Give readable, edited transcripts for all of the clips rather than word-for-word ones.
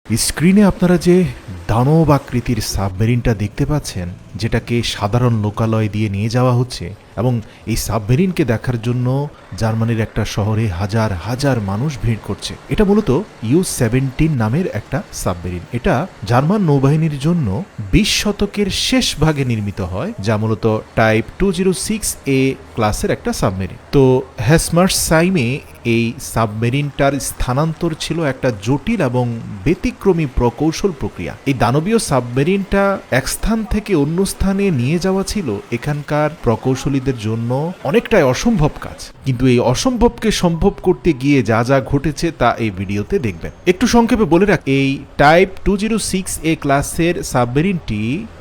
স্ক্রিনে আপনারা যে দানব আকৃতির সাবমেরিনটা দেখতে পাচ্ছেন, যেটাকে সাধারণ লোকালয় দিয়ে নিয়ে যাওয়া হচ্ছে, এবং এই সাবমেরিনকে দেখার জন্য জার্মানির একটা শহরে হাজার হাজার মানুষ ভিড় করছে। এটা মূলত ইউ-17 নামের একটা সাবমেরিন। এটা জার্মান নৌবাহিনীর জন্য 20 শতকের শেষ ভাগে নির্মিত হয়, যা মূলত টাইপ 206A ক্লাসের একটা সাবমেরিন। তো হ্যাসমারসাইমে এই সাবমেরিনটার স্থানান্তর ছিল একটা জটিল এবং ব্যতিক্রমী প্রকৌশল প্রক্রিয়া। এই দানবীয় সাবমেরিনটা এক স্থান থেকে অন্য স্থানে নিয়ে যাওয়া ছিল এখানকার প্রকৌশলীদের জন্য অনেকটাই অসম্ভব কাজ। কিন্তু এই অসম্ভবকে সম্ভব করতে গিয়ে যা যা ঘটেছে তা এই ভিডিওতে দেখবেন। একটু সংক্ষেপে বলে রাখ, এই টাইপ 206A ক্লাসের সাবমেরিনটি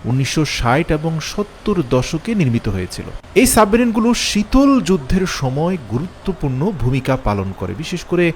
1960 এবং 70 দশকে নির্মিত হয়েছিল। এই সাবমেরিনগুলো শীতল যুদ্ধের সময় গুরুত্বপূর্ণ ভূমিকা পালন করে, বিশেষ করে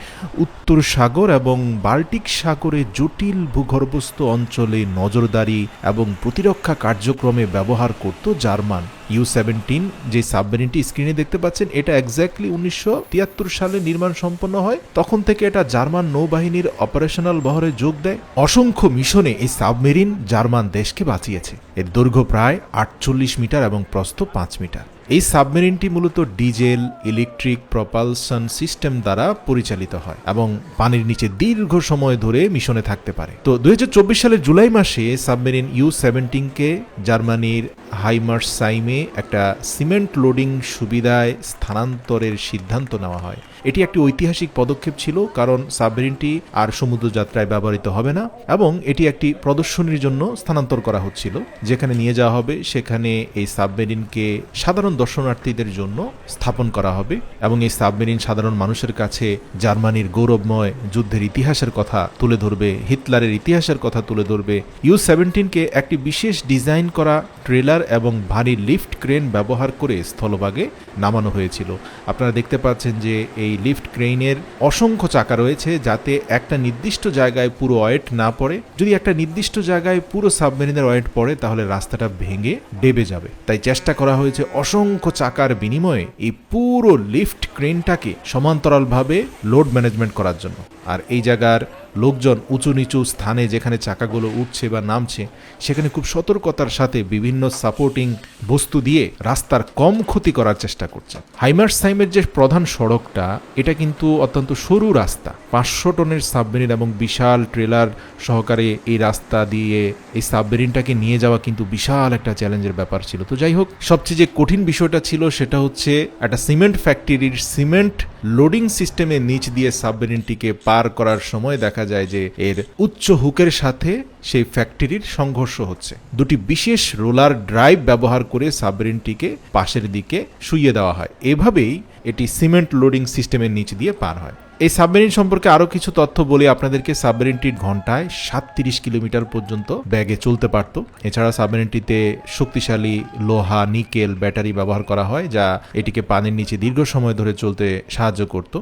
উত্তর সাগর এবং বাল্টিক সাগরে জটিল ভূগর্ভস্থ অঞ্চলে নজরদারি এবং প্রতিরক্ষা কার্যক্রমে ব্যবহার করত জার্মান। ইউ-17 যে সাবমেরিনটি স্ক্রিনে দেখতে পাচ্ছেন, এটা এক্স্যাক্টলি 1973 সালে নির্মাণ সম্পন্ন হয়। তখন থেকে এটা জার্মান নৌবাহিনীর অপারেশনাল বহরে যোগ দেয়। অসংখ্য মিশনে এই সাবমেরিন জার্মান দেশকে বাঁচিয়েছে। এর দৈর্ঘ্য প্রায় 48 মিটার এবং প্রস্থ 5 মিটার। এই সাবমেরিনটি মূলত ডিজেল ইলেকট্রিক প্রপালশন সিস্টেম দ্বারা পরিচালিত হয় এবং পানির নিচে দীর্ঘ সময় ধরে মিশনে থাকতে পারে। তো 2024 সালের জুলাই মাসে সাবমেরিন ইউ-17কে জার্মানির হাইমারসাইমে একটা সিমেন্ট লোডিং সুবিধায় স্থানান্তরের সিদ্ধান্ত নেওয়া হয়। এটি একটি ঐতিহাসিক পদক্ষেপ ছিল, কারণ সাবমেরিনটি আর সমুদ্র যাত্রায় ব্যবহৃত হবে না এবং এটি একটি প্রদর্শনীর জন্য স্থানান্তর করা হচ্ছিল। যেখানে নিয়ে যাওয়া হবে সেখানে এই সাবমেরিনকে সাধারণ দর্শনার্থীদের জন্য স্থাপন করা হবে এবং এই সাবমেরিন সাধারণ মানুষের কাছে জার্মানির গৌরবময় যুদ্ধের ইতিহাসের কথা তুলে ধরবে, হিটলারের ইতিহাসের কথা তুলে ধরবে। ইউ-17কে একটি বিশেষ ডিজাইন করা ট্রেলার এবং ভারী লিফট ক্রেন ব্যবহার করে স্থলভাগে নামানো হয়েছিল। আপনারা দেখতে পাচ্ছেন যে এই লিফট ক্রেনের অসংখ্য চাকা রয়েছে, যাতে একটা নির্দিষ্ট জায়গায় পুরো ওয়েট না পড়ে। যদি একটা নির্দিষ্ট জায়গায় পুরো সাবমেরিনের ওয়েট পড়ে তাহলে রাস্তাটা ভেঙে ডেবে যাবে। তাই চেষ্টা করা হয়েছে অসংখ্য চাকার বিনিময়ে এই পুরো লিফট ক্রেনটাকে সমান্তরালভাবে লোড ম্যানেজমেন্ট করার জন্য। আর এই জায়গার লোকজন উঁচু নিচু স্থানে যেখানে চাকাগুলো উঠছে বা নামছে সেখানে খুব সতর্কতার সাথে বিভিন্ন সাপোর্টিং বস্তু দিয়ে রাস্তার কম ক্ষতি করার চেষ্টা করছে। হাইমারসাইমের যে প্রধান সড়কটা, এটা কিন্তু অত্যন্ত সরু রাস্তা। 500 টনের সাবমেরিন এবং বিশাল ট্রেলার সহকারে এই রাস্তা দিয়ে এই সাবমেরিনটাকে নিয়ে যাওয়া কিন্তু বিশাল একটা চ্যালেঞ্জের ব্যাপার ছিল। তো যাই হোক, সবচেয়ে যে কঠিন বিষয়টা ছিল সেটা হচ্ছে একটা সিমেন্ট ফ্যাক্টরির সিমেন্ট লোডিং সিস্টেমের নিচ দিয়ে সাবমেরিনটিকে পার করার সময় দেখা যায় যে এর উচ্চ হুকের সাথে সেই ফ্যাক্টরির সংঘর্ষ হচ্ছে। দুটি বিশেষ রোলার ড্রাইভ ব্যবহার করে সাবমেরিনটিকে পাশের দিকে শুইয়ে দেওয়া হয়। এভাবেই এটি সিমেন্ট লোডিং সিস্টেমের নিচ দিয়ে পার হয়। এই সাবমেরিন সম্পর্কে আরো কিছু তথ্য বলি আপনাদেরকে। সাবমেরিনটি ঘন্টায় 37 কিলোমিটার পর্যন্ত ব্যাগে চলতে পারত। এছাড়া সাবমেরিনটিতে শক্তিশালী লোহা, নিকেল ব্যাটারি ব্যবহার করা হয়, যা এটিকে পানির নিচে দীর্ঘ সময় ধরে চলতে সাহায্য করত।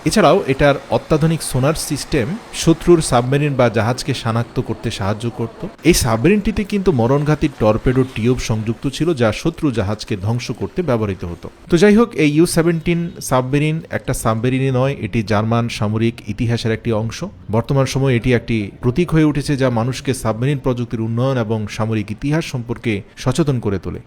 এছাড়াও এটার অত্যাধুনিক সোনার সিস্টেম শত্রুর সাবমেরিন বা জাহাজকে শনাক্ত করতে সাহায্য করত। এই সাবমেরিনটিতে কিন্তু মরণঘাতী টর্পেডো টিউব সংযুক্ত ছিল, যা শত্রু জাহাজকে ধ্বংস করতে ব্যবহৃত হতো। তো যাই হোক, এই ইউ-17 সাবমেরিন একটা সাবমেরিনই নয়, এটি জার্মান সামরিক ইতিহাসের একটি অংশ। বর্তমান সময়ে এটি একটি প্রতীক হয়ে উঠেছে, যা মানুষকে সাবমেরিন প্রযুক্তির উন্নয়ন এবং সামরিক ইতিহাস সম্পর্কে সচেতন করে তোলে।